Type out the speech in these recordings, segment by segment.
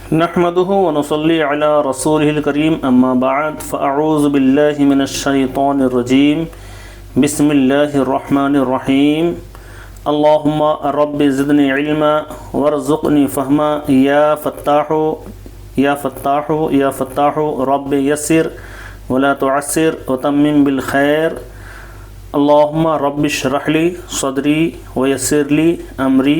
نحمده ونصلي على رسوله الكريم أما بعد فأعوذ بالله من الشيطان الرجيم بسم الله الرحمن الرحيم اللهم رب زدني علما وارزقني فهما يا فتاح يا فتاح يا فتاح رب يسر ولا تعسر وتمم بالخير اللهم رب اشرح لي صدري ويسر لي أمري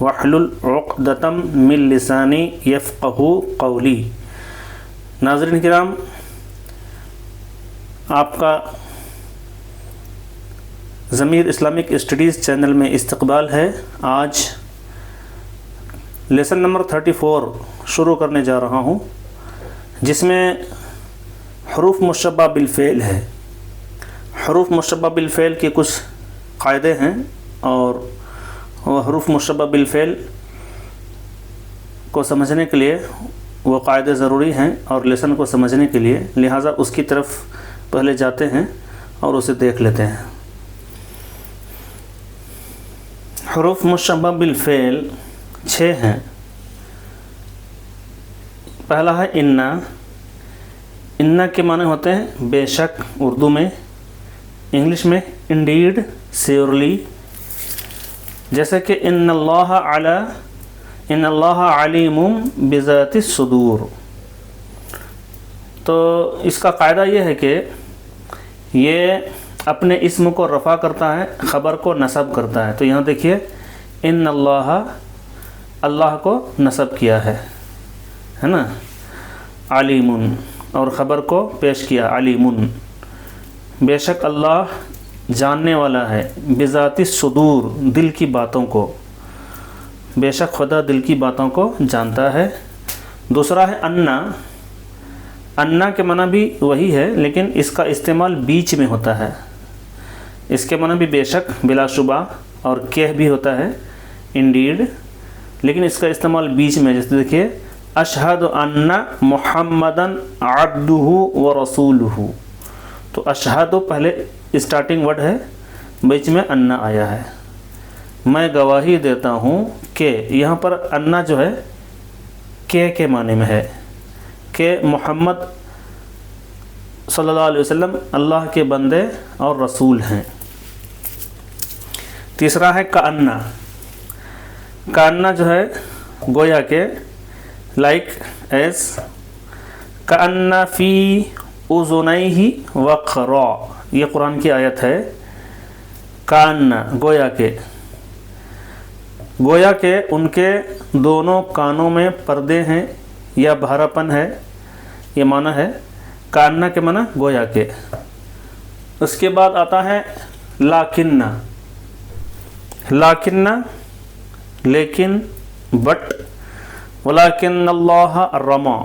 وحلل عقدتم من لسانی یفقہوا قولی۔ ناظرین کرام، آپ کا ضمیر اسلامک اسٹڈیز چینل میں استقبال ہے۔ آج لیسن نمبر 34 شروع کرنے جا رہا ہوں، جس میں حروف مشبہ بالفعل ہے۔ حروف مشبہ بالفعل کے کچھ قاعدے ہیں، اور حروف مشبہ بالفعل کو سمجھنے کے لیے وہ قاعدے ضروری ہیں، اور لیسن کو سمجھنے کے لیے لہٰذا اس کی طرف پہلے جاتے ہیں اور اسے دیکھ لیتے ہیں۔ حروف مشبہ بالفعل 6 ہیں۔ پہلا ہے انا۔ انا کے معنی ہوتے ہیں بے شک اردو میں، انگلش میں انڈیڈ، سیورلی۔ جیسے کہ ان اللہ علیم بذات الصدور۔ تو اس کا قاعدہ یہ ہے کہ یہ اپنے اسم کو رفع کرتا ہے، خبر کو نصب کرتا ہے۔ تو یہاں دیکھیے ان اللہ کو نصب کیا ہے نا، علیم، اور خبر کو پیش کیا علیم، بے شک اللہ جاننے والا ہے، بذات الصدور، دل کی باتوں کو، بے شک خدا دل کی باتوں کو جانتا ہے۔ دوسرا ہے انا۔ انا کے معنی بھی وہی ہے، لیکن اس کا استعمال بیچ میں ہوتا ہے۔ اس کے معنی بھی بے شک، بلا شبہ، اور کہ بھی ہوتا ہے انڈیڈ، لیکن اس کا استعمال بیچ میں۔ جیسے دیکھیے اشہد ان محمدن عبدہ ورسولہ۔ تو اشہد پہلے اسٹارٹنگ ورڈ ہے، بیچ میں انا آیا ہے۔ میں گواہی دیتا ہوں کہ، یہاں پر انا جو ہے کہ کے معنی میں ہے، کہ محمد صلی اللہ علیہ وسلم اللہ کے بندے اور رسول ہیں۔ تیسرا ہے کأنا۔ کأنا جو ہے گویا کہ، لائک ایز، کأن فی اذنیہ وقرا۔ یہ قرآن کی آیت ہے۔ کأن گویا کہ ان کے دونوں کانوں میں پردے ہیں یا بھراپن ہے، یہ معنی ہے کأن کے معنی گویا کہ۔ اس کے بعد آتا ہے لاکن۔ لاکن لیکن، بٹ، ولکن اللہ رما۔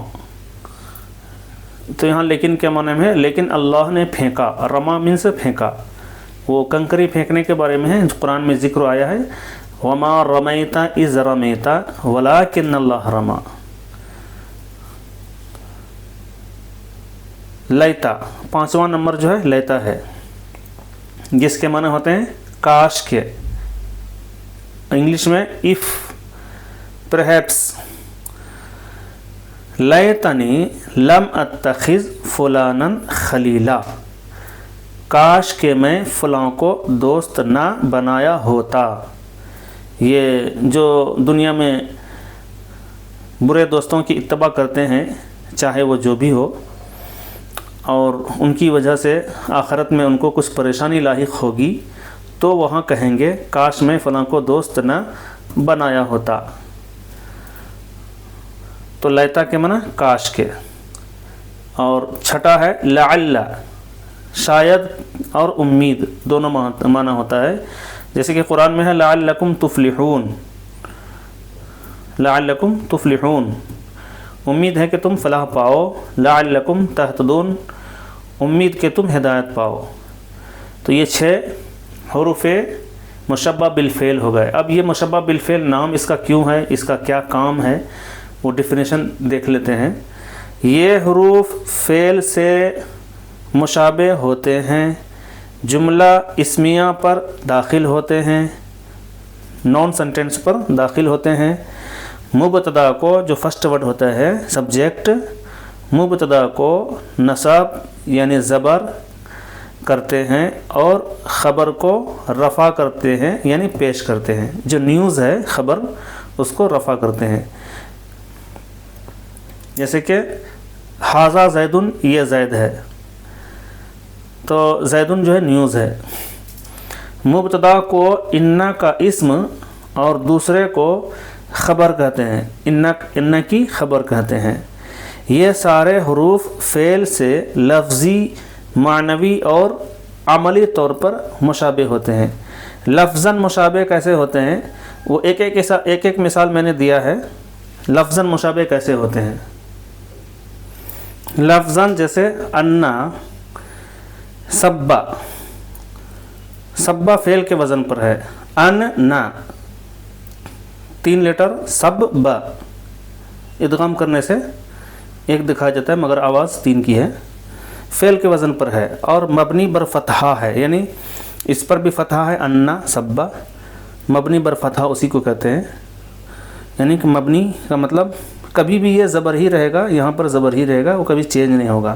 تو یہاں لیکن کے معنی میں ہے لیکن اللہ نے پھینکا، رما من سے پھینکا، وہ کنکری پھینکنے کے بارے میں ہے، قرآن میں ذکر آیا ہے وما رمیت اذ رمیت ولکن اللہ رما۔ لیتا، 5واں نمبر جو ہے لیتا ہے، جس کے معنی ہوتے ہیں کاش کے، انگلش میں if، perhaps۔ لیتنی لم اتخذ فلانا خلیلا۔ کاش کہ میں فلاں کو دوست نہ بنایا ہوتا۔ یہ جو دنیا میں برے دوستوں کی اتباع کرتے ہیں، چاہے وہ جو بھی ہو، اور ان کی وجہ سے آخرت میں ان کو کچھ پریشانی لاحق ہوگی، تو وہاں کہیں گے کاش میں فلاں کو دوست نہ بنایا ہوتا۔ تو لیتا کے معنی کاش کے۔ اور چھٹا ہے لعل، شاید اور امید، دونوں معنی ہوتا ہے۔ جیسے کہ قرآن میں ہے لعلکم تفلحون، لعلکم تفلحون، امید ہے کہ تم فلاح پاؤ، لعلکم تہتدون، امید کہ تم ہدایت پاؤ۔ تو یہ 6 حروف مشبہ بالفعل ہو گئے۔ اب یہ مشبہ بالفعل نام اس کا کیوں ہے، اس کا کیا کام ہے، وہ ڈیفینیشن دیکھ لیتے ہیں۔ یہ حروف فعل سے مشابہ ہوتے ہیں، جملہ اسمیہ پر داخل ہوتے ہیں، نان سنٹینس پر داخل ہوتے ہیں، مبتدا کو جو فرسٹ ورڈ ہوتا ہے سبجیکٹ، مبتدا کو نصب یعنی زبر کرتے ہیں اور خبر کو رفع کرتے ہیں یعنی پیش کرتے ہیں. جو نیوز ہے خبر اس کو رفع کرتے ہیں. جیسے کہ ھذا زیدن، یہ زید ہے، تو زیدن جو ہے نیوز ہے. مبتدا کو انا کا اسم اور دوسرے کو خبر کہتے ہیں، انا کی خبر کہتے ہیں. یہ سارے حروف فعل سے لفظی، معنوی اور عملی طور پر مشابہ ہوتے ہیں. لفظاً مشابہ کیسے ہوتے ہیں؟ وہ ایک مثال میں نے دیا ہے. لفظاً مشابہ کیسے ہوتے ہیں؟ لفظاً جیسے انا، سبا، سبا فعل کے وزن پر ہے. ان نا 3 لیٹر، سب با ادغام کرنے سے ایک دکھا جاتا ہے مگر آواز 3 کی ہے، فعل کے وزن پر ہے اور مبنی بر فتحہ ہے، یعنی اس پر بھی فتحہ ہے. انا سبا مبنی بر فتحہ اسی کو کہتے ہیں. یعنی کہ مبنی کا مطلب کبھی بھی یہ زبر ہی رہے گا، یہاں پر زبر ہی رہے گا، وہ کبھی چینج نہیں ہوگا.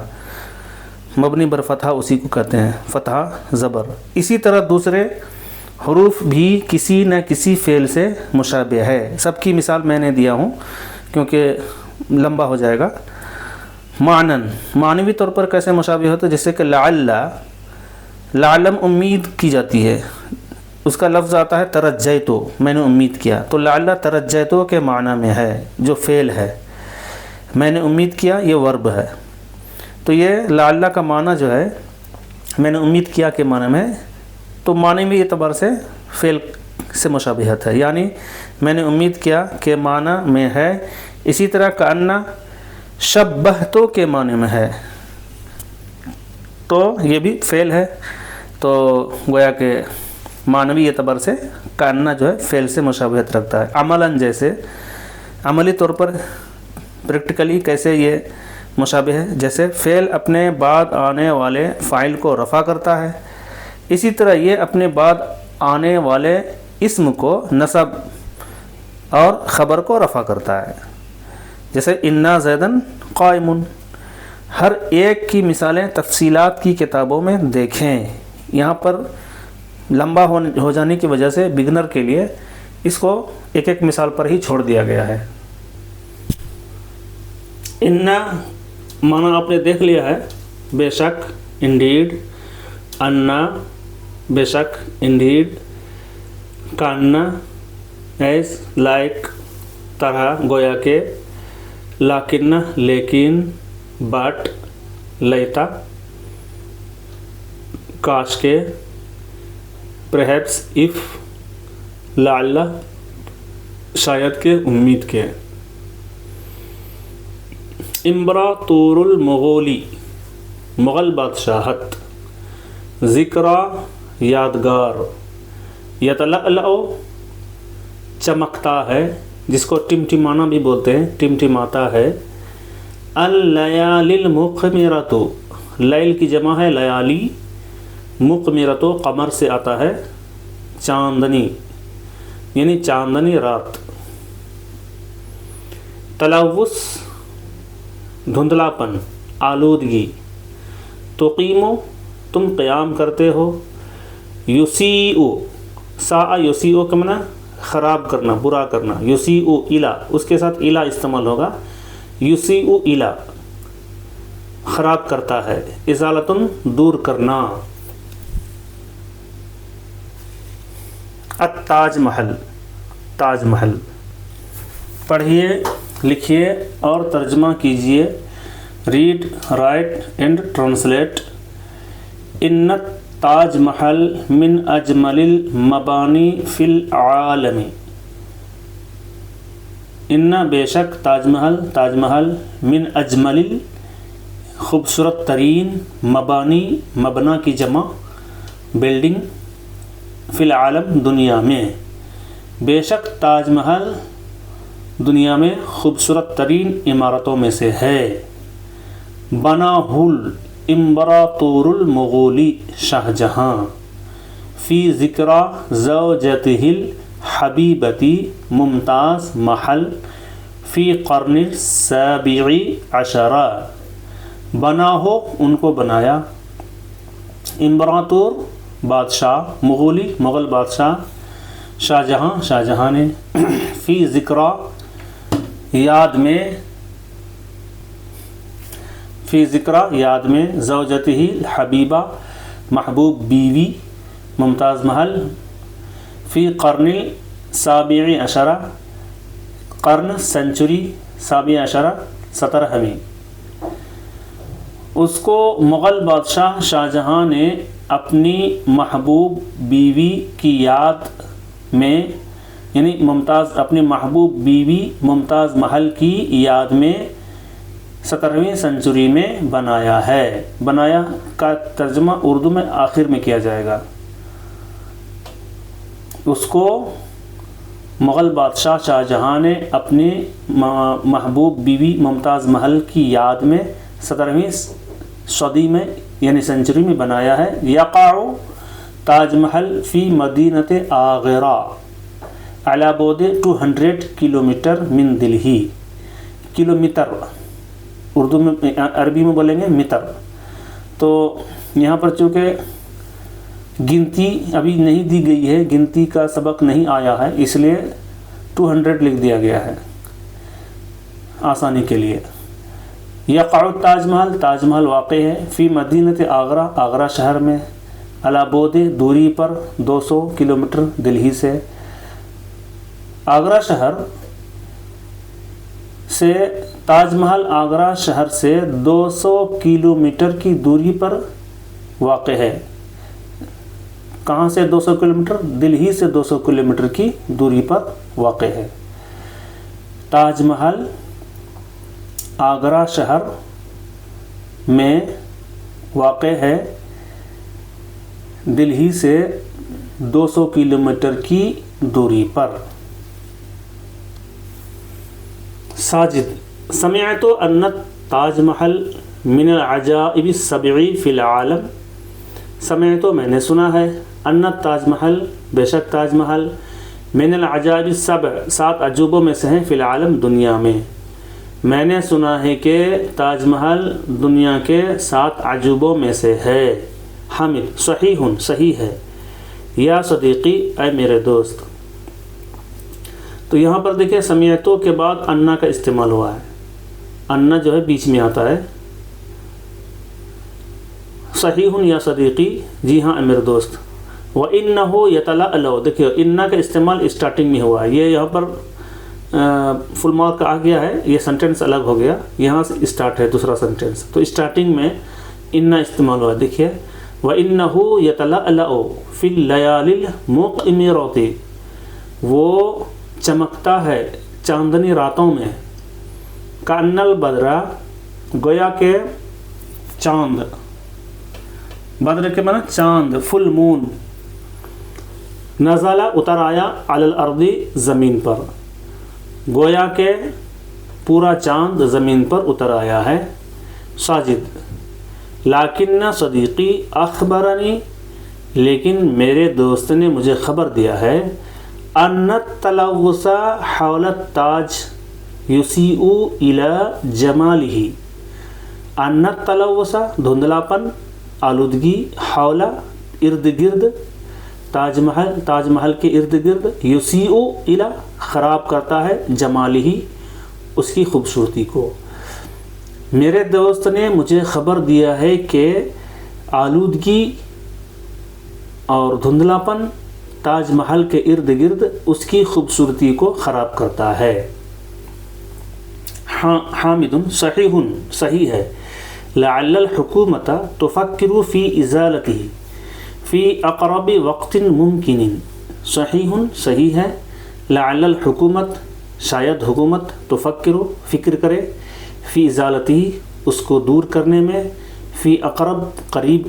مبنی بر فتحہ اسی کو کہتے ہیں، فتحہ زبر. اسی طرح دوسرے حروف بھی کسی نہ کسی فعل سے مشابہ ہے. سب کی مثال میں نے دیا ہوں کیونکہ لمبا ہو جائے گا. معنن، معنوی طور پر کیسے مشابہ ہوتا ہے؟ جیسے کہ لعل، لعلم امید کی جاتی ہے، اس کا لفظ آتا ہے ترجیتو، میں نے امید کیا، تو لعل ترجیتو کے معنی میں ہے جو فعل ہے. میں نے امید کیا یہ ورب ہے. تو یہ لعل کا معنی جو ہے میں نے امید کیا کے معنی میں، تو معنی میں اعتبار سے فعل سے مشابہت ہے، یعنی میں نے امید کیا کے معنی میں ہے. اسی طرح کأن شبہتو کے معنی میں ہے، تو یہ بھی فعل ہے. تو گویا کہ معنوی اعتبار سے کأن جو ہے فعل سے مشابہت رکھتا ہے. عملاً جیسے عملی طور پر پریکٹیکلی کیسے یہ مشابہ ہے؟ جیسے فعل اپنے بعد آنے والے فاعل کو رفع کرتا ہے، اسی طرح یہ اپنے بعد آنے والے اسم کو نصب اور خبر کو رفع کرتا ہے. جیسے انا زیدن قائمن. ہر ایک کی مثالیں تفصیلات کی کتابوں میں دیکھیں. یہاں پر لمبا ہو جانے کی وجہ سے بگنر کے لیے اس کو ایک مثال پر ہی چھوڑ دیا گیا ہے. انا معنی آپ نے دیکھ لیا ہے، بے شک، انڈیڈ. انا بے شک، انڈیڈ. کانا ایز، لائک، طرح، گویا کہ. لیکن، لیکن. بٹ، لیتا، کاش کے. Perhaps, if. لعل، شاید کے، امید کے. امبراطور المغولی، مغل بادشاہت. ذکرى، یادگار. یتلألأ، چمکتا ہے، جس کو ٹمٹمانا بھی بولتے ہیں، ٹمٹماتا ہے. اللیالی المقمرۃ، لیل کی جمع ہے لیالی، مقمرۃ قمر سے آتا ہے چاندنی، یعنی چاندنی رات. تلوث، دھندلاپن، آلودگی. تقیمو، تم قیام کرتے ہو. یسیء، ساء یسیء کا معنی خراب کرنا، برا کرنا. یسیء الی، اس کے ساتھ الی استعمال ہوگا. یسیء الی، خراب کرتا ہے. ازالتن، دور کرنا. التاج محل، تاج محل. پڑھیے، لکھیے اور ترجمہ کیجیے. Read, write and translate. ان تاج محل من اجمل المبانی فی العالم. ان بے شک تاج محل من اجمل، خوبصورت ترین. مبانی، مبنا کی جمع، بلڈنگ. فی العالم، دنیا میں. بے شک تاج محل دنیا میں خوبصورت ترین عمارتوں میں سے ہے. بنا امبراطور المغولی، شاہ جہاں. فی ذکرى زوجتہ الحبیبتی، ممتاز محل فی قرن السابع عشر، بنا ہو ان کو بنایا، امبراطور بادشاہ، مغل بادشاہ، شاہ جہاں نے، فی ذکرہ یاد میں، زوجتہ حبیبہ محبوب بیوی، ممتاز محل، فی قرن السابع عشرہ، قرن سینچری، سابع عشرہ 17ویں، اس کو مغل بادشاہ شاہ جہاں نے اپنی محبوب بیوی کی یاد میں، یعنی اپنی محبوب بیوی ممتاز محل کی یاد میں 17ویں سنچری میں بنایا ہے۔ بنایا کا ترجمہ اردو میں آخر میں کیا جائے گا۔ اس کو مغل بادشاہ شاہ جہاں نے اپنی محبوب بیوی ممتاز محل کی یاد میں 17ویں صدی میں یعنی سنچری میں بنایا ہے۔ یقع تاج محل فی مدینۃ آغرہ علی بعد 200 کلومیٹر من دلہی، کلومیٹر اردو میں، عربی میں بولیں گے متر، تو یہاں پر چونکہ گنتی ابھی نہیں دی گئی ہے، گنتی کا سبق نہیں آیا ہے، اس لیے 200 لکھ دیا گیا ہے آسانی کے لیے۔ یقع تاج محل واقع ہے فی مدینۃ آغرہ، آگرہ شہر میں، علی بعد دوری پر 200 کلومیٹر دلہی سے۔ آگرہ شہر سے تاج محل آگرہ شہر سے 200 کلومیٹر کی دوری پر واقع ہے۔ کہاں سے 200 کلومیٹر؟ دلہی سے 200 کلومیٹر کی دوری پر واقع ہے۔ تاج محل آگرہ شہر میں واقع ہے، دلہی سے 200 کلومیٹر کی دوری پر۔ ساجد سمعت ان تاج محل من العجائب السبع فی العالم، سمعت میں نے سنا ہے، ان تاج محل بے شک تاج محل، من العجائب السبع 7 عجوبوں میں سے ہیں، فی العالم دنیا میں نے سنا ہے کہ تاج محل دنیا کے 7 عجوبوں میں سے ہے۔ حامد صحیح ہے، یا صدیقی اے میرے دوست۔ تو یہاں پر دیکھیں سمیعتو کے بعد انا کا استعمال ہوا ہے، انا جو ہے بیچ میں آتا ہے۔ صحیح یا صدیقی، جی ہاں اے میرے دوست۔ وَإِنَّهُ يَتَلَأْلَوْ، دیکھیں انا کا استعمال اسٹارٹنگ میں ہوا ہے، یہ یہاں پر فل مارک آ گیا ہے، یہ سنٹنس الگ ہو گیا، یہاں سے اسٹارٹ ہے دوسرا سنٹنس، تو اسٹارٹنگ میں انا استعمال ہوا ہے۔ دیکھیے وَإِنَّهُ يَتَلَأْلَأُ فِي اللَّيَالِي الْمُظْلِمَاتِ، وہ چمکتا ہے چاندنی راتوں میں، کأن البدر، گویا کہ چاند، بدر کے معنی چاند، فل مون، نزلہ اتر آیا، علی الارض زمین پر، گویا کہ پورا چاند زمین پر اتر آیا ہے۔ ساجد لیکن صدیقی اخبرنی، لیکن میرے دوست نے مجھے خبر دیا ہے، ان التلوث حول التاج یسیء الی جمالہ، ان التلوث دھندلاپن، آلودگی، حول ارد گرد، تاج محل کے ارد گرد، یسیء الی خراب کرتا ہے، جمالہ اس کی خوبصورتی کو۔ میرے دوست نے مجھے خبر دیا ہے کہ آلودگی اور دھندلاپن تاج محل کے ارد گرد اس کی خوبصورتی کو خراب کرتا ہے۔ حامد صحیح ہے، لعل الحکومت تفکر فی ازالتہ فی اقرب وقت ممکن، صحیح ہے، لعل الحکومت شاید حکومت، تفکر فکر کرے، فی ازالتہ اس کو دور کرنے میں، فی اقرب قریب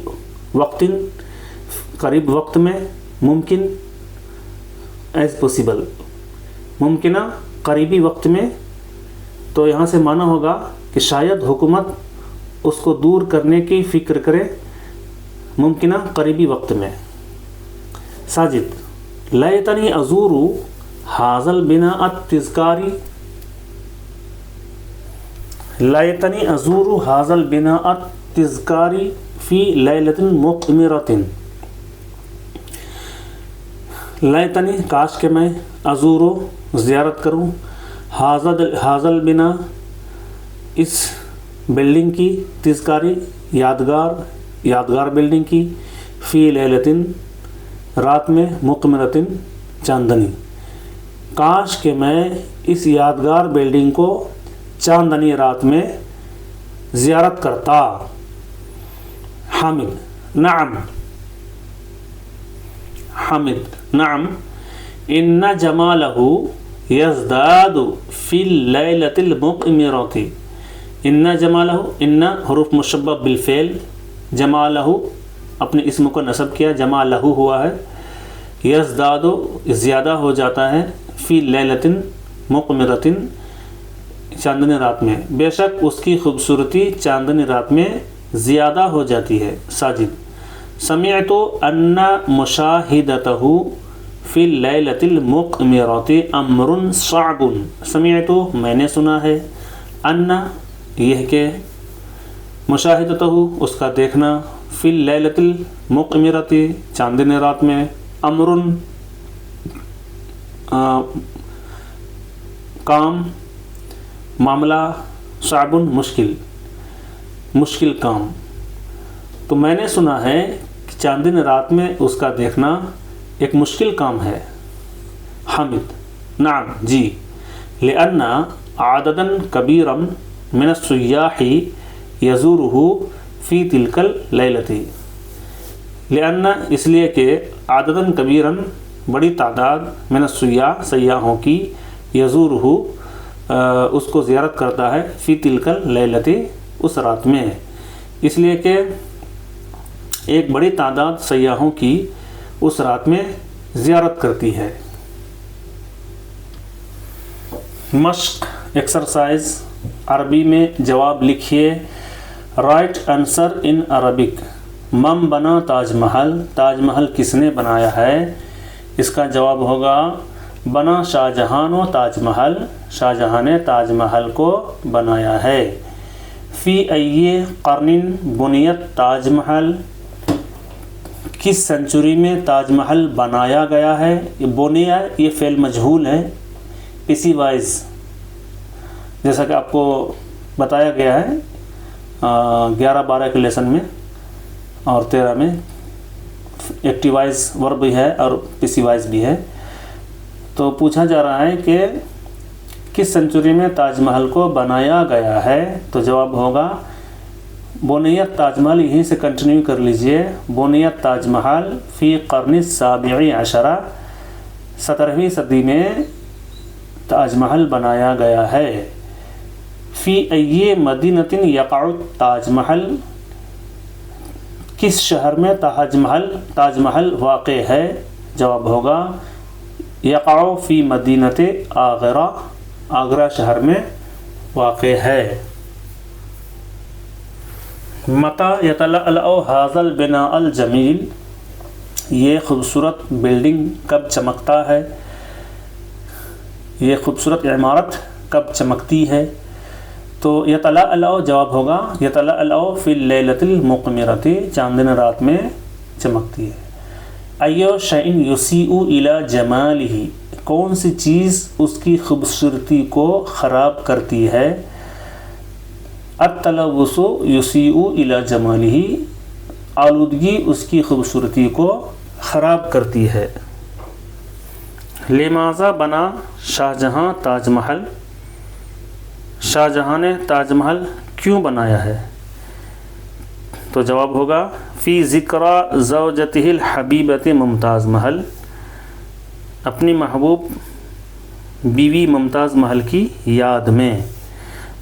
وقت میں، ممکن ایز پوسیبل، ممکنہ قریبی وقت میں، تو یہاں سے معنی ہوگا کہ شاید حکومت اس کو دور کرنے کی فکر کرے ممکنہ قریبی وقت میں۔ ساجد لیتنی ازور ھذا البناء التذکاری، لایتنی ازور ھذا البناء التذکاری فی لیلۃ مقمرۃ، لایتنی کاش کہ میں ازورو زیارت کروں، ھذا البناء اس بلڈنگ کی، تذکاری یادگار بلڈنگ کی، فی لیلتن رات میں، مقمرتن چاندنی، کاش کہ میں اس یادگار بلڈنگ کو چاندنی رات میں زیارت کرتا۔ حامد نعم ان جمالہ یزداد فی اللیلۃ المقمرۃ، ان جمالہ، ان حروف مشبہ بالفعل، جمالہ اپنے اسم کو نصب کیا، جمالہ ہوا ہے، یزداد زیادہ ہو جاتا ہے، فی لیلۃ مقمرۃ چاندنی رات میں، بے شک اس کی خوبصورتی چاندنی رات میں زیادہ ہو جاتی ہے۔ ساجد سمعت ان مشاہدتہ فی اللیلۃ المقمرۃ امر صعب، سمعت میں نے سنا ہے، ان یہ کہ مشاہدتہ اس کا دیکھنا، فی اللیلۃ المقمرۃ چاندنی رات میں، امر کام، معاملہ، صعب مشکل کام، تو میں نے سنا ہے کہ چاندنی رات میں اس کا دیکھنا ایک مشکل کام ہے۔ حامد نعم جی، لأن عددا کبیرا من السیاح یزورہ فی تلک اللیلۃ، لأن اس لیے کہ عددا کبیرا بڑی تعداد، من السیاح سیاحوں کی، یزورہ اس کو زیارت کرتا ہے، فی تلک اللیلۃ اس رات میں، اس لیے کہ ایک بڑی تعداد سیاحوں کی اس رات میں زیارت کرتی ہے۔ مشق ایکسرسائز، عربی میں جواب لکھیے۔ رائٹ آنسر ان عربک، من بنا تاج محل، تاج محل کس نے بنایا ہے؟ اس کا جواب ہوگا بنا شاہ جہان و تاج محل، شاہ جہاں نے تاج محل کو بنایا ہے۔ فی ای قرن بنیت تاج محل، کس سنچری میں تاج محل بنایا گیا ہے؟ یہ بنیا یہ فعل مجہول ہے، اسی وائز جیسا کہ آپ کو بتایا گیا ہے 11-12 کے لیسن میں اور 13 میں، ایکٹیو وائز ورب بھی ہے اور پیسیو وائز بھی ہے۔ تو پوچھا جا رہا ہے کہ کس سنچری میں تاج محل کو بنایا گیا ہے، تو جواب ہوگا بنیت تاج محل، یہیں سے کنٹینیو کر لیجئے، بنیت تاج محل فی قرن السابع عشر، 17ویں صدی میں تاج محل بنایا گیا ہے۔ فی ای مدینۃ یقع تاج محل، کس شہر میں تاج محل واقع ہے؟ جواب ہوگا یقع فی مدینۃ آگرہ، آگرہ شہر میں واقع ہے۔ متی یتلألأ ھذا البناء الجمیل، یہ خوبصورت بلڈنگ کب چمکتا ہے، یہ خوبصورت عمارت کب چمکتی ہے؟ تو یتلألأ جواب ہوگا یتلألأ فی اللیلۃ المقمرۃ، چاندنی رات میں چمکتی ہے۔ ایو شیء یسیء الی جمالہ، کون سی چیز اس کی خوبصورتی کو خراب کرتی ہے؟ التلوث یسیء الی جمالہ، آلودگی اس کی خوبصورتی کو خراب کرتی ہے۔ لماذا بنا شاہ جہاں تاج محل، شاہ جہاں نے تاج محل کیوں بنایا ہے؟ تو جواب ہوگا فی ذکری زوجتہ الحبیبۃ ممتاز محل، اپنی محبوب بیوی ممتاز محل کی یاد میں۔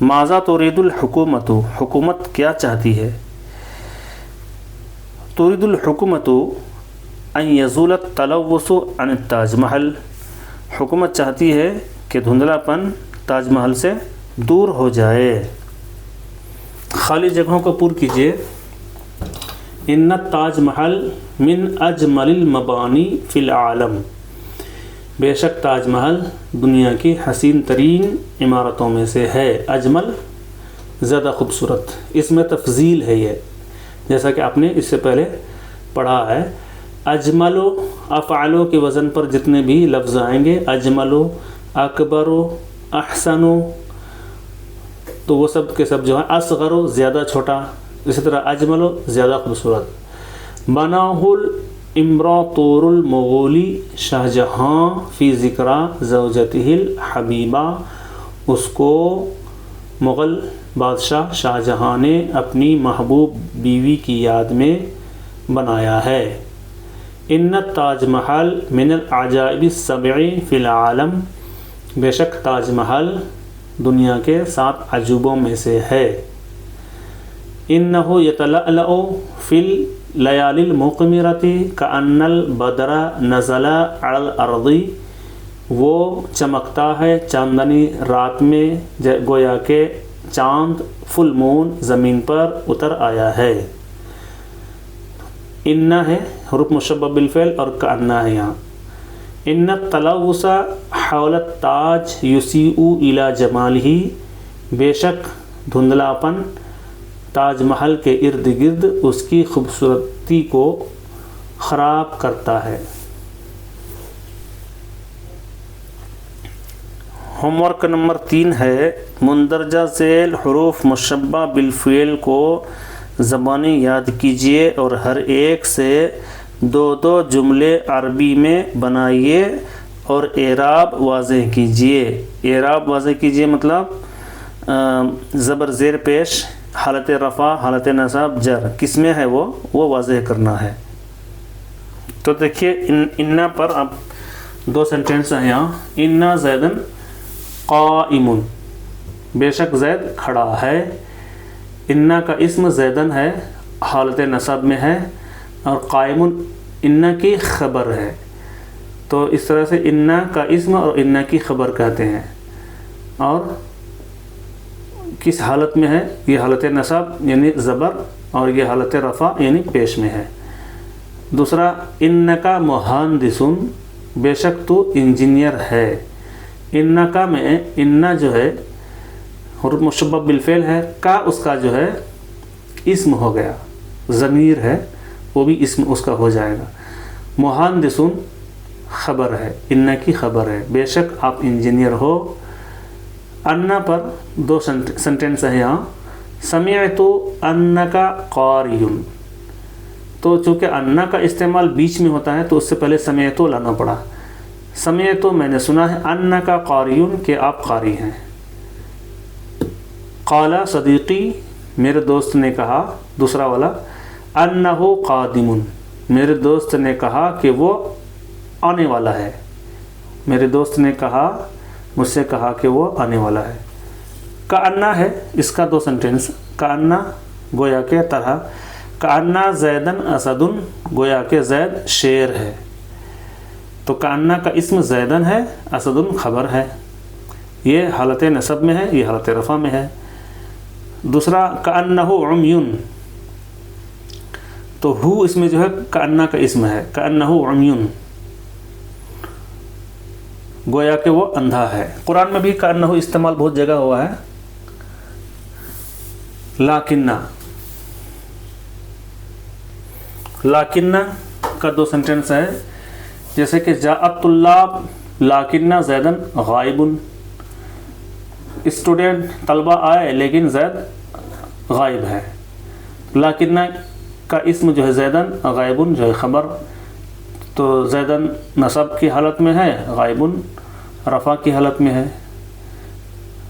ماذا ترید الحکومت، حکومت کیا چاہتی ہے؟ ترید الحکومت ان یزول التلوث عن التاج محل، حکومت چاہتی ہے کہ دھندلا پن تاج محل سے دور ہو جائے۔ خالی جگہوں کو پر کیجیے۔ ان التاج محل من اجمل المبانی فی العالم، بے شک تاج محل دنیا کی حسین ترین عمارتوں میں سے ہے۔ اجمل زیادہ خوبصورت، اس میں تفضیل ہے یہ، جیسا کہ آپ نے اس سے پہلے پڑھا ہے۔ اجملو، افعلو کے وزن پر جتنے بھی لفظ آئیں گے، اجملو، اکبرو، احسنو، تو وہ سب کے سب جو ہے اصغرو زیادہ چھوٹا، اسی طرح اجملو زیادہ خوبصورت۔ بناہ الامراطور المغولی، شاہ جہاں فی ذکرہ زوجتہ الحبیبہ، اس کو مغل بادشاہ شاہ جہاں نے اپنی محبوب بیوی کی یاد میں بنایا ہے۔ ان تاج محل من العجائب السبع فی العالم، بے شک تاج محل دنیا کے 7 عجوبوں میں سے ہے۔ انہ یتلألأ فی اللیالی المقمرۃ کأن البدر نزل علی الارض، وہ چمکتا ہے چاندنی رات میں گویا کہ چاند فل مون زمین پر اتر آیا ہے۔ ان ہے حروف مشبہ بالفعل اور کأنہ ہے یہاں۔ ان التلوث حول التاج یسیء الی جمالہ، بے شک دھندلاپن تاج محل کے ارد گرد اس کی خوبصورتی کو خراب کرتا ہے۔ ہوم ورک نمبر 3 ہے مندرجہ ذیل حروف مشبہ بالفعل کو زبانی یاد کیجیے اور ہر ایک سے 2 جملے عربی میں بنائیے اور اعراب واضح کیجیے۔ اعراب واضح کیجیے مطلب زبر زیر پیش، حالت رفع، حالت نصب، جر کس میں ہے وہ واضح کرنا ہے۔ تو دیکھیے انا پر اب 2 سینٹینس ہیں یہاں۔ انا زیدن قائم، بے شک زید کھڑا ہے۔ انا کا اسم زیدن ہے، حالت نصب میں ہے، اور قائم انا کی خبر ہے۔ تو اس طرح سے انا کا اسم اور انا کی خبر کہتے ہیں۔ اور کس حالت میں ہے؟ یہ حالت نصب یعنی زبر، اور یہ حالت رفع یعنی پیش میں ہے۔ دوسرا انکا مہندسن، بے شک تو انجینئر ہے۔ انکا میں انا جو ہے حروف مشبہ بالفعل ہے، کا اس کا جو ہے اسم ہو گیا، ضمیر ہے وہ بھی اسم اس کا ہو جائے گا۔ مہندسن خبر ہے، انا کی خبر ہے، بے شک آپ انجینئر ہو۔ انا پر 2 سنٹینس ہیں یہاں۔ سمعت انکا قاری، تو چونکہ انا کا استعمال بیچ میں ہوتا ہے تو اس سے پہلے سمعت لانا پڑا۔ سمعت میں نے سنا ہے، انکا قاری کہ آپ قاری ہیں۔ قال صدیقی، میرے دوست نے کہا، دوسرا والا انہ قادم، میرے دوست نے کہا کہ وہ آنے والا ہے۔ میرے دوست نے کہا، مجھ سے کہا کہ وہ آنے والا ہے۔ کأنہ ہے، اس کا 2 سنٹینس۔ کأنہ گویا کے طرح، کأنہ زیدن اسد، گویا کہ زید شیر ہے۔ تو کأنہ کا اسم زیدن ہے، اسد خبر ہے، یہ حالت نصب میں ہے، یہ حالت رفع میں ہے۔ دوسرا کأنہ عمیٌ، تو ہو اس میں جو ہے کأنہ کا اسم ہے، کأنہ عمیٌ، گویا کہ وہ اندھا ہے۔ قرآن میں بھی کأنہ استعمال بہت جگہ ہوا ہے۔ لاکنہ کا 2 سنٹینس ہے، جیسے کہ جاء الطلاب لاکنہ زیدن غائب، اسٹوڈنٹ طلبہ آئے لیکن زید غائب ہے۔ لاکنہ کا اسم جو ہے زیدن، غائبن جو ہے خبر، تو زیدن نصب کی حالت میں ہے، غائبن رفع کی حالت میں ہے۔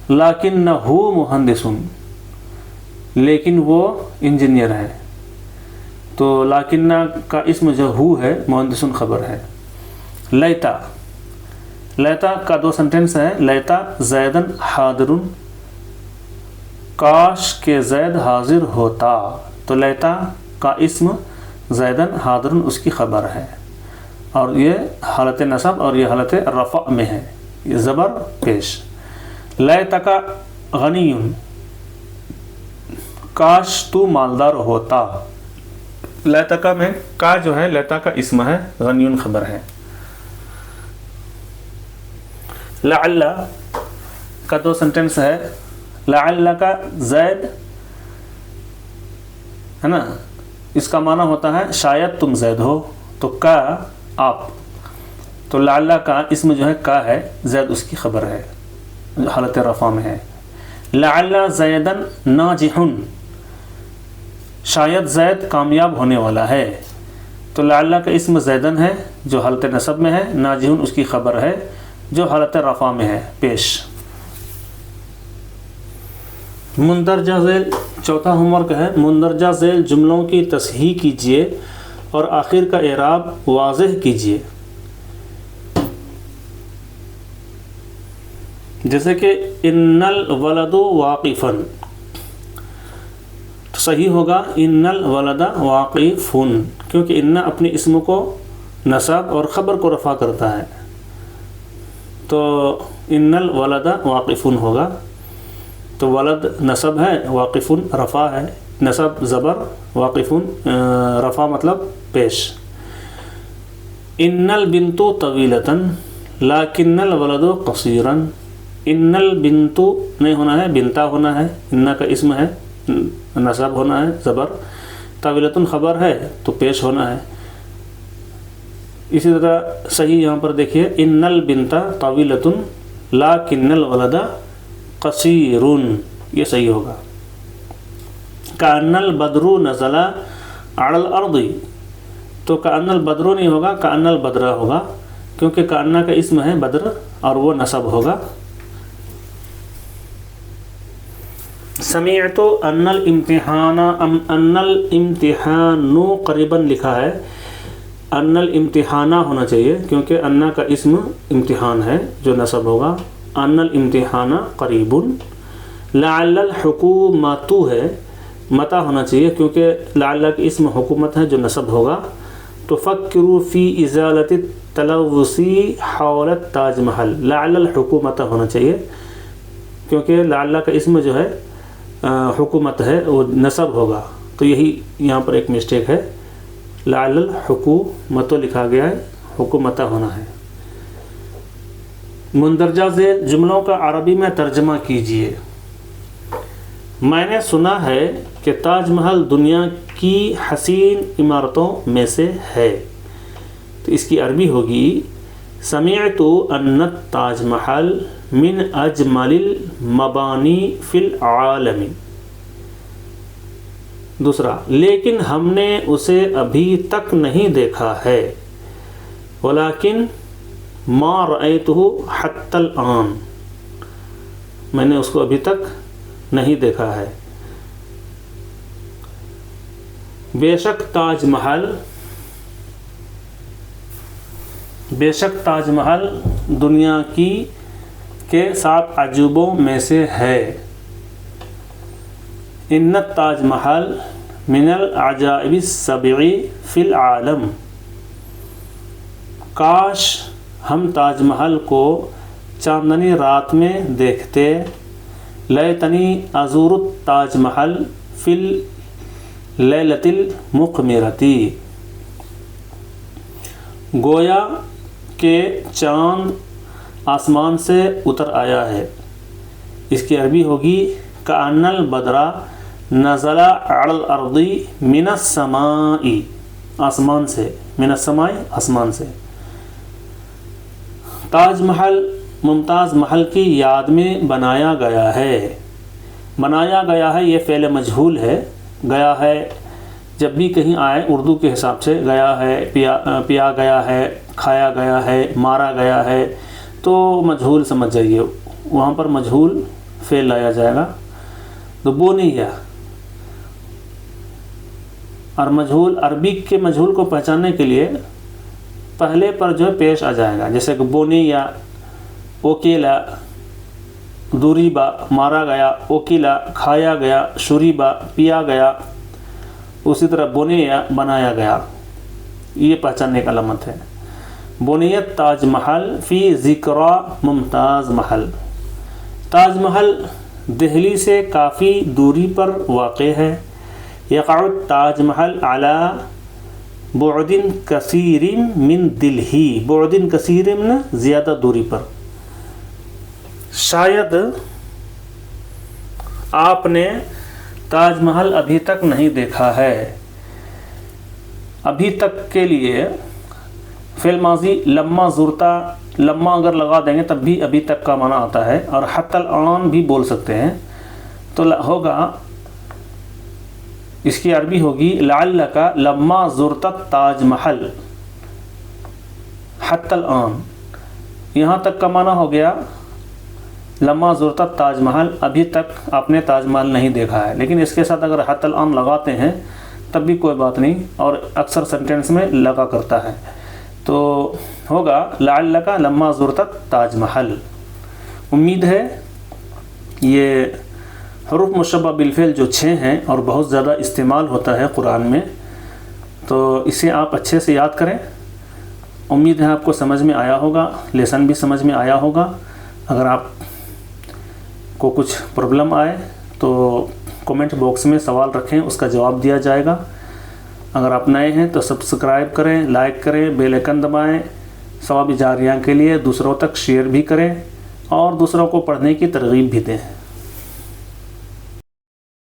لیکنہ مہندسن، لیکن وہ انجینئر ہے، تو لیکنہ کا اسم جو ہو ہے، مہندسن خبر ہے۔ لیتا، لیتا کا 2 سنٹینس ہے۔ لیتا زیدن حاضر، کاش کہ زید حاضر ہوتا، تو لیتا کا اسم زیدن حاضر اس کی خبر ہے، اور یہ حالت نصب اور یہ حالت رفع میں ہے، یہ زبر پیش۔ لیتک غنی، کاش تو مالدار ہوتا۔ لیتک میں کا جو ہے لیتا کا اسم ہے، غنی خبر ہے۔ لعل کا 2 سنٹینس ہے۔ لعلک زید ہے نا، اس کا معنی ہوتا ہے شاید تم زید ہو، تو کا آپ، تو لعل کا اسم جو ہے کا ہے، زید اس کی خبر ہے جو حالت رفع میں ہے. لعل زیدن ناجح، شاید زید کامیاب ہونے والا ہے، تو لعل کا اسم زیدن ہے جو حالت نصب میں ہے، ناجح اس کی خبر ہے جو حالت رفع میں ہے پیش. مندرجہ ذیل چوتھا ہوم ورک ہے، مندرجہ ذیل جملوں کی تصحیح کیجیے اور آخر کا اعراب واضح کیجیے. جیسے کہ ان الولد واقفن، تو صحیح ہوگا ان الولد واقفن، کیونکہ ان اپنے اسم کو نصب اور خبر کو رفع کرتا ہے، تو ان الولد واقفن ہوگا. تو ولد نصب ہے، واقفن رفع ہے، نصب زبر، واقفن رفع مطلب پیش. ان البنت طویلۃ لکن الولد قصیرا، ان البنت نہیں ہونا ہے، بنتا ہونا ہے، ان کا اسم ہے، نصب ہونا ہے زبر، طویلۃ خبر ہے تو پیش ہونا ہے. اسی طرح صحیح یہاں پر دیکھیے ان البنت طویلۃ لکن الولد قصیر، یہ صحیح ہوگا. کأن البدر نزل علی الارض، تو کأن البدر نہیں ہوگا، کأن البدر ہوگا، کیونکہ کأن کا اسم ہے بدر اور وہ نصب ہوگا. سمعت ان الامتحان قریبا لکھا ہے، ان الامتحان ہونا چاہیے کیونکہ ان کا اسم امتحان ہے جو نصب ہوگا. ان الامتحان قریب. لعل الحکومت ہے، متا ہونا چاہیے کیونکہ لعل کا اسم حکومت ہے جو نصب ہوگا. تفکروا فی ازالۃ التلوث حول تاج محل، لعل الحکومت ہونا چاہیے کیونکہ لعل کا اسم جو ہے حکومت ہے وہ نصب ہوگا، تو یہی یہاں پر ایک مسٹیک ہے، لعل الحکومت لکھا گیا ہے، حکومت ہونا ہے. مندرجہ ذیل جملوں کا عربی میں ترجمہ کیجیے. میں نے سنا ہے کہ تاج محل دنیا کی حسین عمارتوں میں سے ہے، تو اس کی عربی ہوگی سمعت ان التاج محل من اجمل المبانی فی العالم. دوسرا، لیکن ہم نے اسے ابھی تک نہیں دیکھا ہے، ولیکن ما رأیتہ حتی الآن، میں نے اس کو ابھی تک نہیں دیکھا ہے. بے شک تاج محل دنیا کے 7 عجوبوں میں سے ہے. ان التاج محل من العجائب السبع فی العالم، کاش ہم تاج محل کو چاندنی رات میں دیکھتے. لیتنی ازور التاج محل فی اللیلۃ المقمرۃ، گویا کہ چاند آسمان سے اتر آیا ہے. اس کی عربی ہوگی کأن البدر نزل علی الارض من السماء، آسمان سے، من السماء آسمان سے. تاج محل ممتاز محل کی یاد میں بنایا گیا ہے. بنایا گیا ہے یہ فعل مجہول ہے، گیا ہے جب بھی کہیں آئے اردو کے حساب سے، گیا ہے، پیا گیا ہے، کھایا گیا ہے، مارا گیا ہے، تو مجہول سمجھ جائیے، وہاں پر مجہول فعل لایا جائے گا. تو بنیا، اور مجہول عربی کے مجہول کو پہچاننے کے لیے پہلے پر جو ہے پیش آ جائے گا، جیسے کہ بنیا، اوکیلا، دوریبا مارا گیا، اوکیلا کھایا گیا، شریبا پیا گیا، اسی طرح بنیا بنایا گیا. یہ پہچاننے کا علامت ہے. بنیت تاج محل فی ذکرى ممتاز محل، تاج محل دہلی سے کافی دوری پر واقع ہے. یقع التاج محل علی بعد کثیر من دلہی، بعد کثیر من زیادہ دوری پر. شاید آپ نے تاج محل ابھی تک نہیں دیکھا ہے. ابھی تک کے لیے فعل ماضی لما زرتا، لما اگر لگا دیں گے تب بھی ابھی تک کا معنی آتا ہے، اور حتی الآن بھی بول سکتے ہیں. تو ہوگا، اس کی عربی ہوگی لعلک لما زرت تاج محل حتی الآن. یہاں تک کا معنی ہو گیا لما زرت تاج محل، ابھی تک آپ نے تاج محل نہیں دیکھا ہے. لیکن اس کے ساتھ اگر حتی الآن لگاتے ہیں تب بھی کوئی بات نہیں، اور اکثر سینٹینس میں لگا کرتا ہے. تو ہوگا لعلک لما زرت تاج محل. امید ہے یہ حروف مشبہ بالفعل جو 6 ہیں اور بہت زیادہ استعمال ہوتا ہے قرآن میں، تو اسے آپ اچھے سے یاد کریں. امید ہے آپ کو سمجھ میں آیا ہوگا، لیسن بھی سمجھ میں آیا ہوگا. اگر آپ کو کچھ پرابلم آئے تو کومنٹ باکس میں سوال رکھیں، اس کا جواب دیا جائے گا. اگر آپ نئے ہیں تو سبسکرائب کریں، لائک کریں، بیل آئیکن دبائیں. ثواب جاریہ کے لیے دوسروں تک شیئر بھی کریں اور دوسروں کو پڑھنے کی ترغیب بھی دیں.